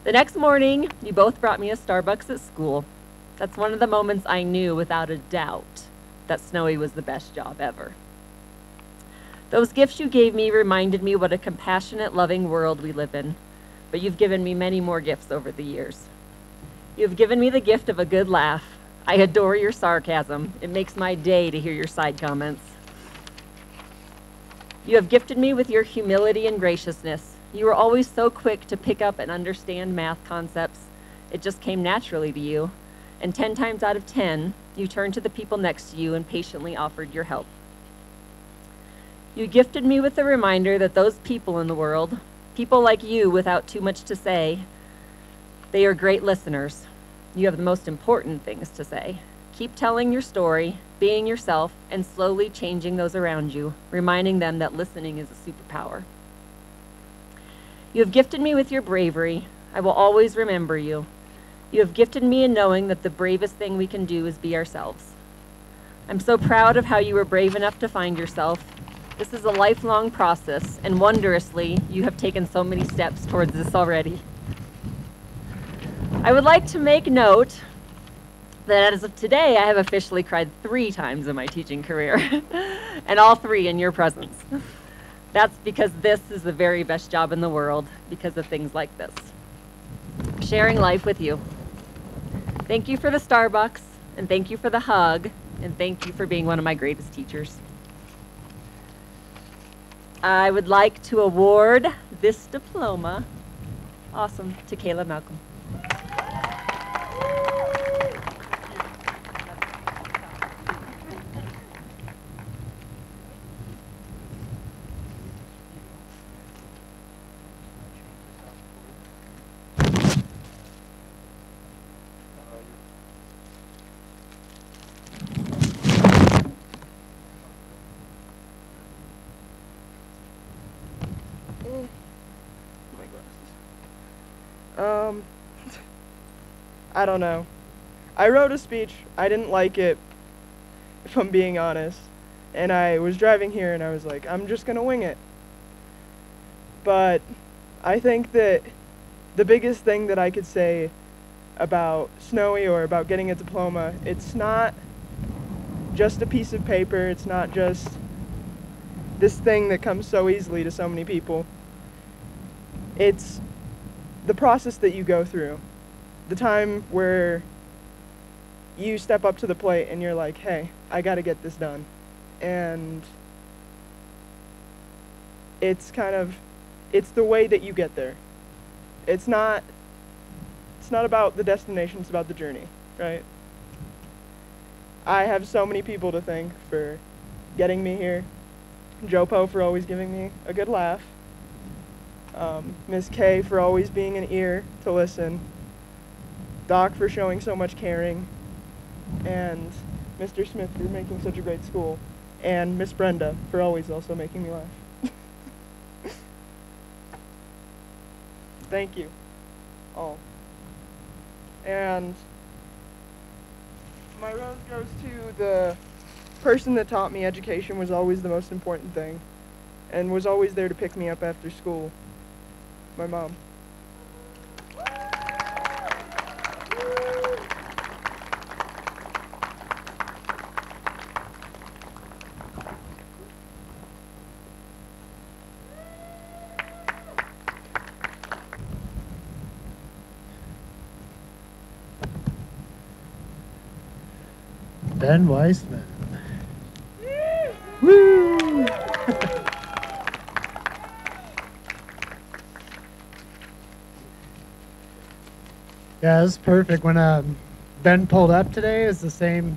The next morning, you both brought me a Starbucks at school. That's one of the moments I knew without a doubt that Snowy was the best job ever. Those gifts you gave me reminded me what a compassionate, loving world we live in. But you've given me many more gifts over the years. You've given me the gift of a good laugh. I adore your sarcasm. It makes my day to hear your side comments. You have gifted me with your humility and graciousness. You were always so quick to pick up and understand math concepts. It just came naturally to you. And 10 times out of 10, you turned to the people next to you and patiently offered your help. You gifted me with the reminder that those people in the world, people like you without too much to say, they are great listeners. You have the most important things to say. Keep telling your story, being yourself, and slowly changing those around you, reminding them that listening is a superpower. You have gifted me with your bravery. I will always remember you. You have gifted me in knowing that the bravest thing we can do is be ourselves. I'm so proud of how you were brave enough to find yourself. This is a lifelong process, and wondrously, you have taken so many steps towards this already. I would like to make note that as of today, I have officially cried 3 times in my teaching career, and all 3 in your presence. That's because this is the very best job in the world because of things like this. Sharing life with you. Thank you for the Starbucks, and thank you for the hug, and thank you for being one of my greatest teachers. I would like to award this diploma, awesome, to Kayla Malcom. I don't know. I wrote a speech. I didn't like it, if I'm being honest. And I was driving here and I was like, I'm just gonna wing it. But I think that the biggest thing that I could say about Snowy or about getting a diploma, it's not just a piece of paper. It's not just this thing that comes so easily to so many people. It's the process that you go through. The time where you step up to the plate and you're like, hey, I gotta get this done. And it's it's the way that you get there. It's not about the destination, it's about the journey, right? I have so many people to thank for getting me here. Joe Poe for always giving me a good laugh. Ms. K for always being an ear to listen. Doc for showing so much caring, and Mr. Smith for making such a great school, and Miss Brenda for always also making me laugh. Thank you, all. And my rose goes to the person that taught me education was always the most important thing, and was always there to pick me up after school, my mom. Ben Weissman. Woo! Yeah, it was perfect. When Ben pulled up today, it's the same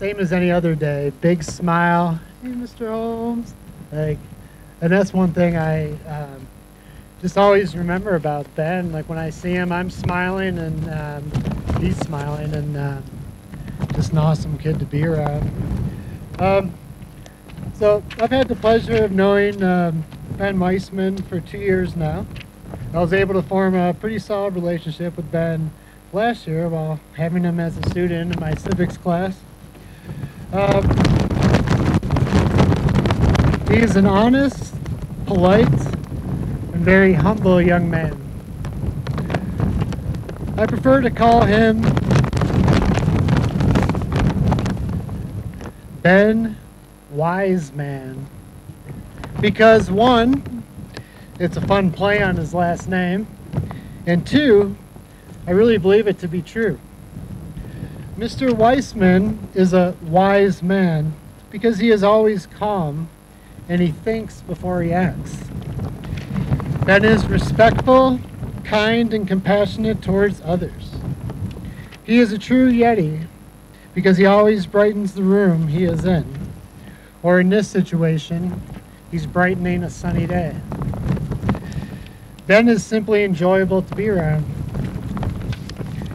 as any other day. Big smile. Hey, Mr. Holmes. And that's one thing I just always remember about Ben. Like when I see him, I'm smiling and he's smiling, and just an awesome kid to be around. So I've had the pleasure of knowing Ben Weissman for 2 years now. I was able to form a pretty solid relationship with Ben last year while having him as a student in my civics class. He's an honest, polite, and very humble young man. I prefer to call him Ben Weissman because one, it's a fun play on his last name, and two, I really believe it to be true. Mr. Weissman is a wise man because he is always calm and he thinks before he acts. Ben is respectful, kind, and compassionate towards others. He is a true Yeti because he always brightens the room he is in. Or in this situation, he's brightening a sunny day. Ben is simply enjoyable to be around.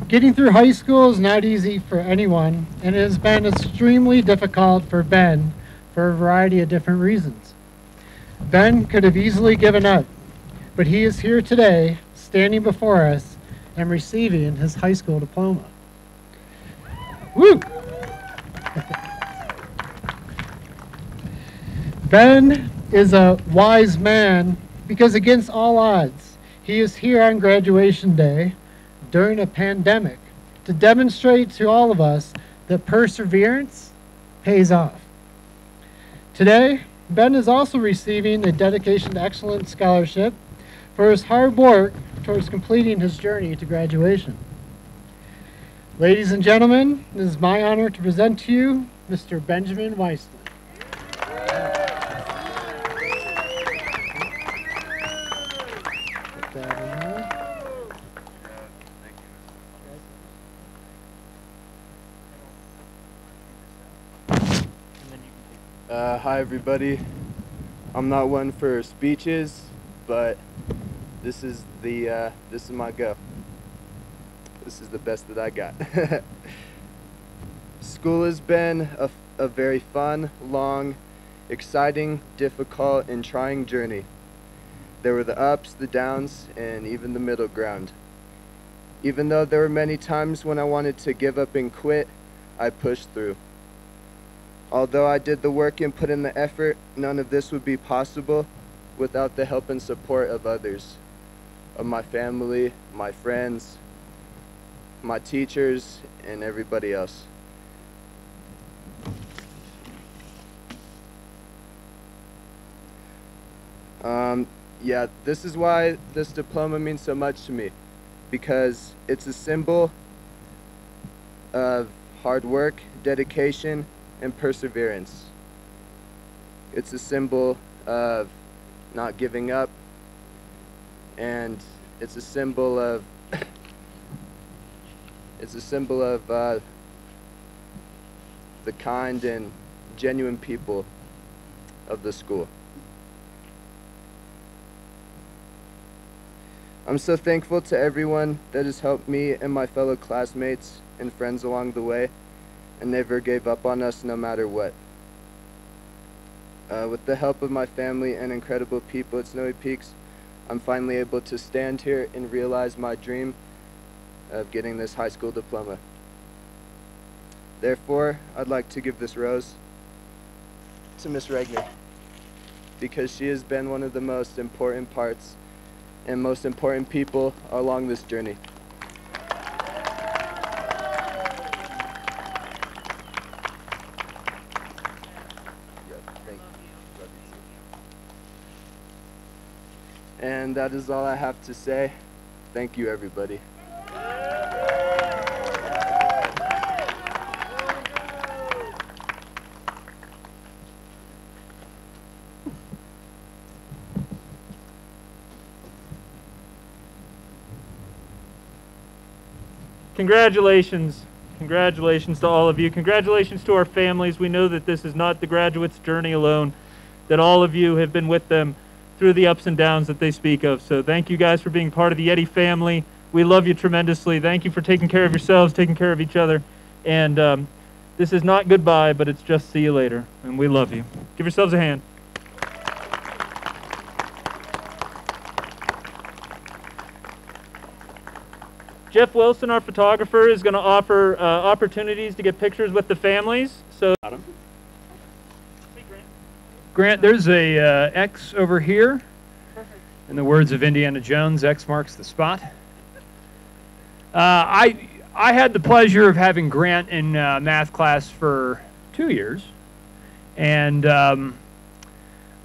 Getting through high school is not easy for anyone, and it has been extremely difficult for Ben for a variety of different reasons. Ben could have easily given up, but he is here today, standing before us and receiving his high school diploma. Woo! Ben is a wise man because against all odds, he is here on graduation day during a pandemic to demonstrate to all of us that perseverance pays off. Today, Ben is also receiving a Dedication to Excellence Scholarship for his hard work towards completing his journey to graduation. Ladies and gentlemen, it is my honor to present to you Mr. Benjamin Weissman. Hi everybody. I'm not one for speeches, but this is my go. This is the best that I got. School has been a very fun, long, exciting, difficult, and trying journey. There were the ups, the downs, and even the middle ground. Even though there were many times when I wanted to give up and quit, I pushed through. Although I did the work and put in the effort, none of this would be possible without the help and support of others, of my family, my friends, my teachers, and everybody else. Yeah, this is why this diploma means so much to me, because it's a symbol of hard work, dedication, and perseverance. It's a symbol of not giving up, and it's a symbol of the kind and genuine people of the school. I'm so thankful to everyone that has helped me and my fellow classmates and friends along the way, and never gave up on us no matter what. With the help of my family and incredible people at Snowy Peaks, I'm finally able to stand here and realize my dream of getting this high school diploma. Therefore, I'd like to give this rose to Miss Regner, because she has been one of the most important parts and most important people along this journey. And that is all I have to say. Thank you, everybody. Congratulations. Congratulations to all of you. Congratulations to our families. We know that this is not the graduates' journey alone, that all of you have been with them through the ups and downs that they speak of. So thank you guys for being part of the Yeti family. We love you tremendously. Thank you for taking care of yourselves, taking care of each other. And this is not goodbye, but it's just see you later. And we love you. Give yourselves a hand. Jeff Wilson, our photographer, is going to offer opportunities to get pictures with the families. So, Grant, there's a X over here. In the words of Indiana Jones, X marks the spot. I had the pleasure of having Grant in math class for 2 years, and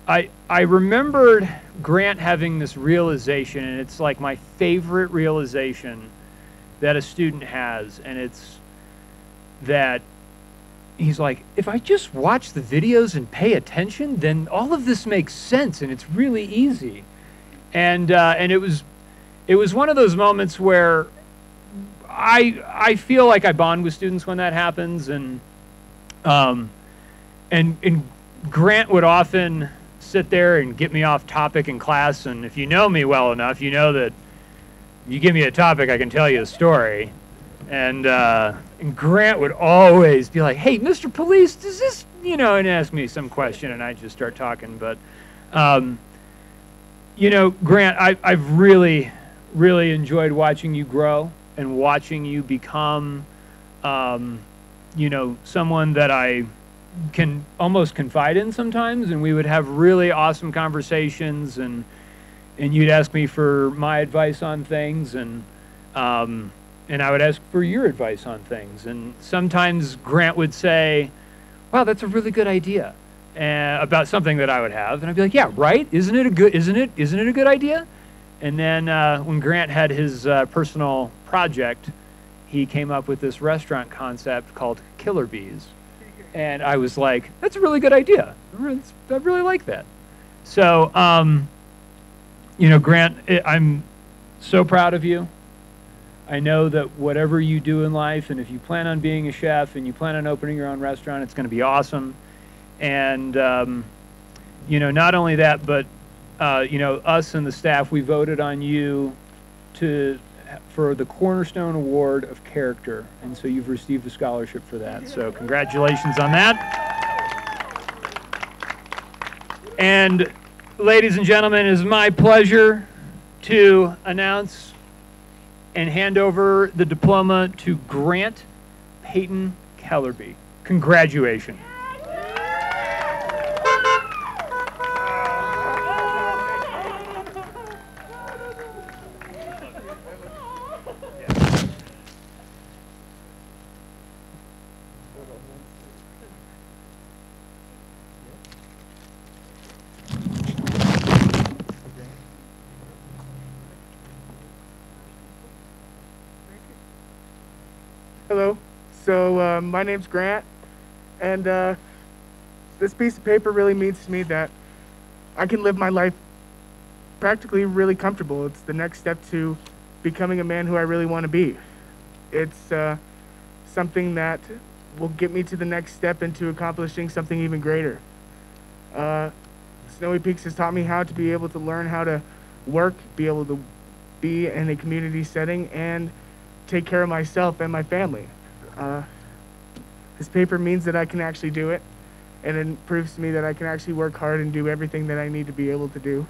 I remembered Grant having this realization, and it's like my favorite realization that a student has, and it's that he's like, if I just watch the videos and pay attention, then all of this makes sense, and it's really easy. And it was one of those moments where I feel like I bond with students when that happens, and Grant would often sit there and get me off topic in class, and if you know me well enough, you know that you give me a topic, I can tell you a story. And Grant would always be like, hey, Mr. Police, does this, you know, and ask me some question, and I'd just start talking. But, you know, Grant, I've really, really enjoyed watching you grow and watching you become, you know, someone that I can almost confide in sometimes, and we would have really awesome conversations, and you'd ask me for my advice on things, and I would ask for your advice on things. And sometimes Grant would say, wow, that's a really good idea. about something that I would have, and I'd be like, yeah, right? Isn't it a good idea? And then when Grant had his personal project, he came up with this restaurant concept called Kellerby's. And I was like, that's a really good idea. I really like that. So, you know, Grant, I'm so proud of you. I know that whatever you do in life, and if you plan on being a chef and you plan on opening your own restaurant, it's going to be awesome. And, you know, not only that, but, you know, us and the staff, we voted on you for the Cornerstone Award of Character. And so you've received a scholarship for that. So congratulations on that. And ladies and gentlemen, it is my pleasure to announce and hand over the diploma to Grant Peyton Kellerby. Congratulations. Hello. So my name's Grant, and this piece of paper really means to me that I can live my life practically really comfortable. It's the next step to becoming a man who I really want to be. It's something that will get me to the next step into accomplishing something even greater. Snowy Peaks has taught me how to be able to learn how to work, be able to be in a community setting, and take care of myself and my family. This paper means that I can actually do it, and it proves to me that I can actually work hard and do everything that I need to be able to do.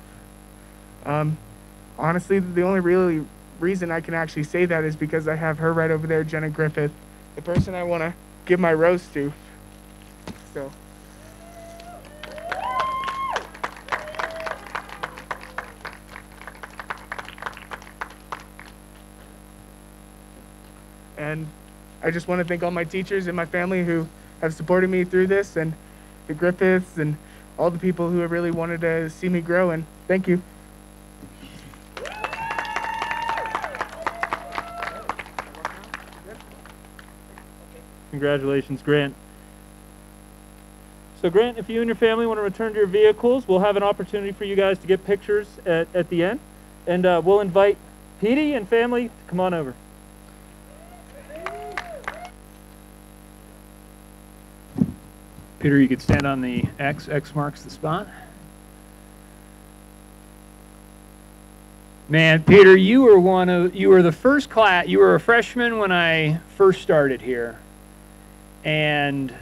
Honestly, the only really reason I can actually say that is because I have her right over there, Jenna Griffith, the person I want to give my rose to. So. And I just want to thank all my teachers and my family who have supported me through this, and the Griffiths and all the people who have really wanted to see me grow, and thank you. Congratulations, Grant. So Grant, if you and your family want to return to your vehicles, we'll have an opportunity for you guys to get pictures at the end. And we'll invite Petey and family to come on over. Peter, you could stand on the X. X marks the spot. Man, Peter, you were the first class. You were a freshman when I first started here. And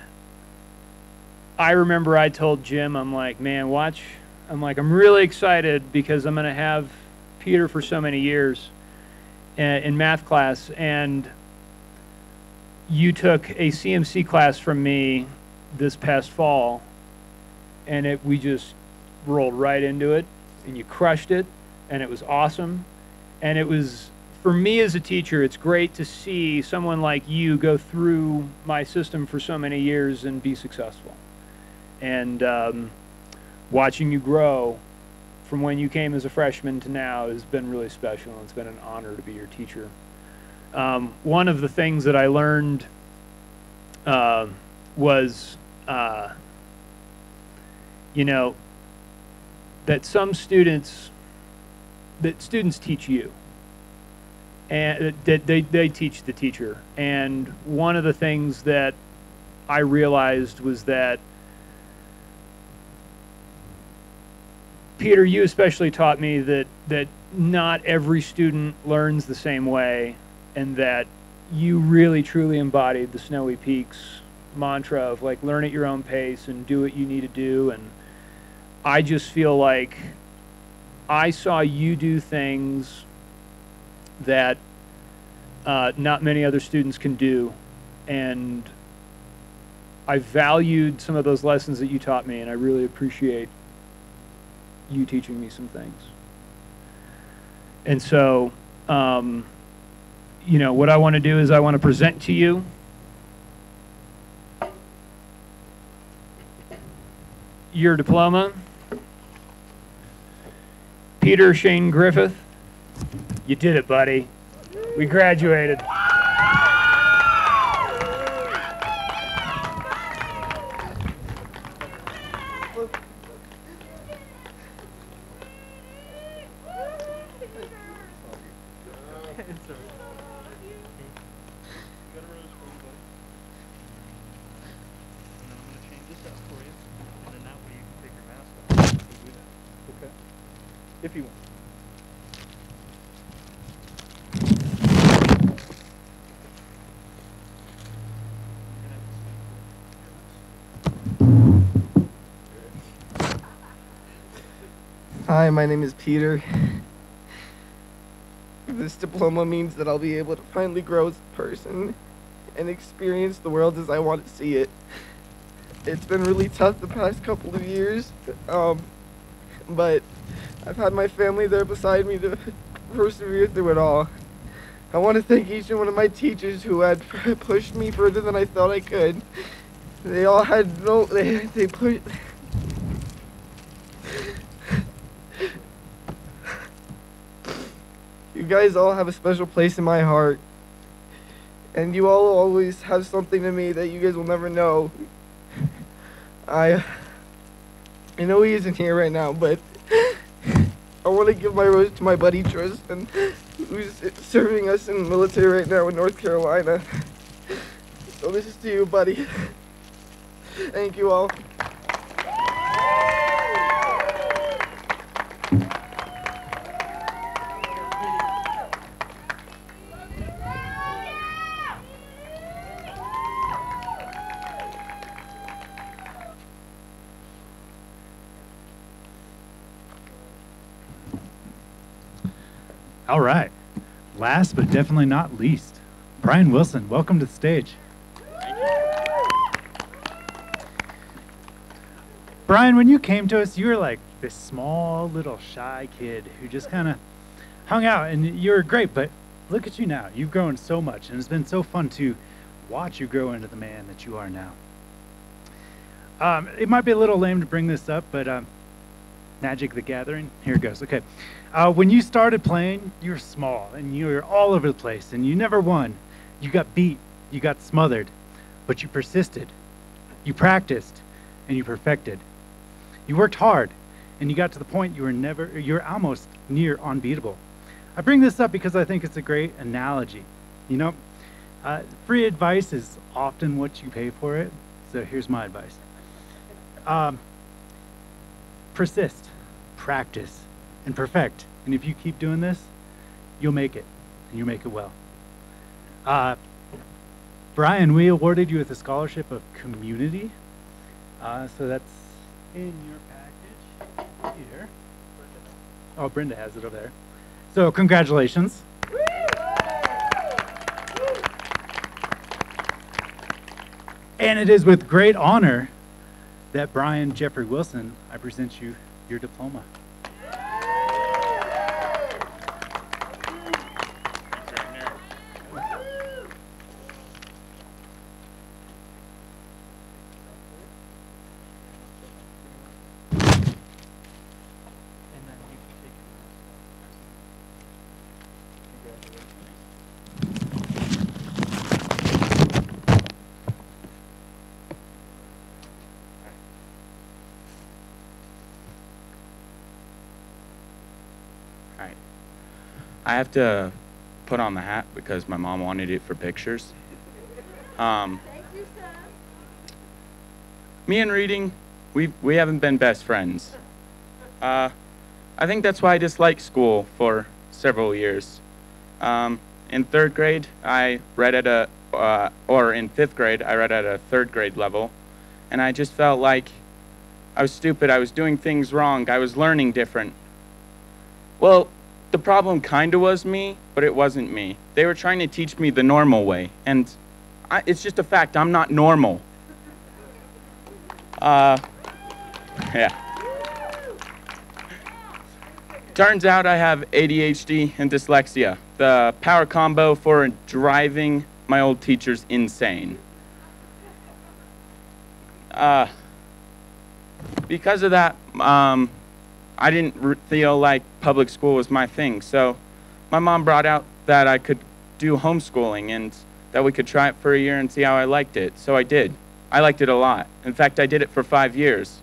I remember I told Jim, I'm like, man, watch. I'm really excited because I'm going to have Peter for so many years in math class. And you took a CMC class from me this past fall, and we just rolled right into it, and you crushed it, and it was awesome. And it was, for me as a teacher, it's great to see someone like you go through my system for so many years and be successful. And watching you grow from when you came as a freshman to now has been really special. It's been an honor to be your teacher. One of the things that I learned was, you know, that students teach you, and that they teach the teacher. And one of the things that I realized was that, Peter, you especially taught me that not every student learns the same way, and that you really truly embodied the Snowy Peaks mantra of like learn at your own pace and do what you need to do. And I just feel like I saw you do things that not many other students can do, and I valued some of those lessons that you taught me, and I really appreciate you teaching me some things. And so you know, what I want to do is I want to present to you your diploma. Peter Shane Griffith, you did it, buddy. We graduated. If you want. Hi, my name is Peter. This diploma means that I'll be able to finally grow as a person and experience the world as I want to see it. It's been really tough the past couple of years, but I've had my family there beside me to persevere through it all. I want to thank each and one of my teachers who had pushed me further than I thought I could. They all had they pushed. You guys all have a special place in my heart. And you all always have something to me that you guys will never know. I know he isn't here right now, but I want to give my rose to my buddy Tristan, who's serving us in the military right now in North Carolina. So this is to you, buddy. Thank you all. All right. Last but definitely not least, Brian Wilson, welcome to the stage. Brian, when you came to us, you were like this small little shy kid who just kind of hung out, and you were great, but look at you now. You've grown so much, and it's been so fun to watch you grow into the man that you are now. It might be a little lame to bring this up, but Magic the Gathering, here it goes. Okay. When you started playing, you were small and you were all over the place and you never won. You got beat, you got smothered, but you persisted. You practiced and you perfected. You worked hard and you got to the point you were almost near unbeatable. I bring this up because I think it's a great analogy. You know, free advice is often what you pay for it. So here's my advice. Persist, practice, and perfect. And if you keep doing this, you'll make it, and you'll make it well. Brian, we awarded you with a scholarship of community. So that's in your package here. Oh, Brenda has it over there. So congratulations. And it is with great honor that Brian Jeffrey Wilson, I present you your diploma. I have to put on the hat because my mom wanted it for pictures. Me and reading, we haven't been best friends. I think that's why I disliked school for several years. In third grade, I read at or in fifth grade, I read at a third grade level, and I just felt like I was stupid, I was doing things wrong, I was learning different. Well, the problem kind of was me, but it wasn't me. They were trying to teach me the normal way, and it's just a fact, I'm not normal. Yeah. Turns out I have ADHD and dyslexia, the power combo for driving my old teachers insane. because of that, I didn't feel like public school was my thing. So my mom brought out that I could do homeschooling and that we could try it for a year and see how I liked it. So I did. I liked it a lot. In fact, I did it for 5 years.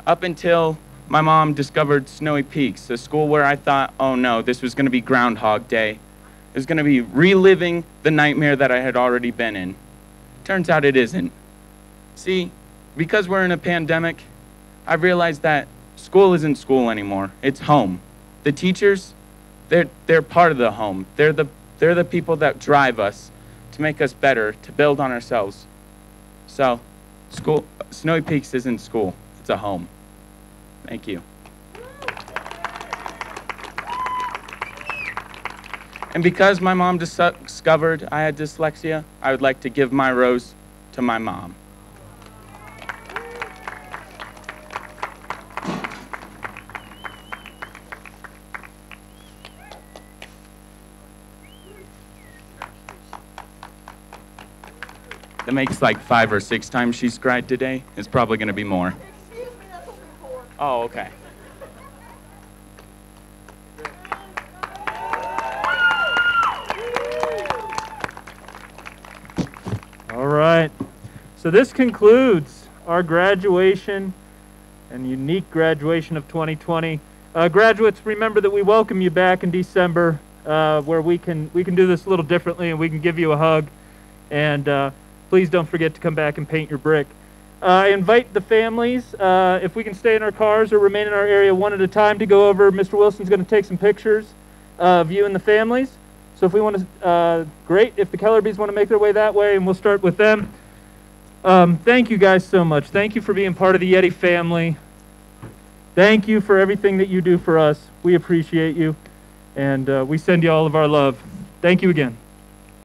Up until my mom discovered Snowy Peaks, a school where I thought, oh no, this was going to be Groundhog Day. It was going to be reliving the nightmare that I had already been in. Turns out it isn't. See, because we're in a pandemic, I've realized that school isn't school anymore. It's home. The teachers, they're part of the home. They're the people that drive us to make us better, to build on ourselves. So, Snowy Peaks isn't school. It's a home. Thank you. And because my mom discovered I had dyslexia, I would like to give my rose to my mom. That makes like 5 or 6 times she's cried today. It's probably going to be more. Oh, okay. All right. So this concludes our graduation and unique graduation of 2020. Graduates, remember that we welcome you back in December, where we can do this a little differently and we can give you a hug. And please don't forget to come back and paint your brick. I invite the families, if we can stay in our cars or remain in our area one at a time, to go over. Mr. Wilson's going to take some pictures of you and the families. So if we want to, great. If the Kellerbys want to make their way that way, and we'll start with them. Thank you guys so much. Thank you for being part of the Yeti family. Thank you for everything that you do for us. We appreciate you, and we send you all of our love. Thank you again.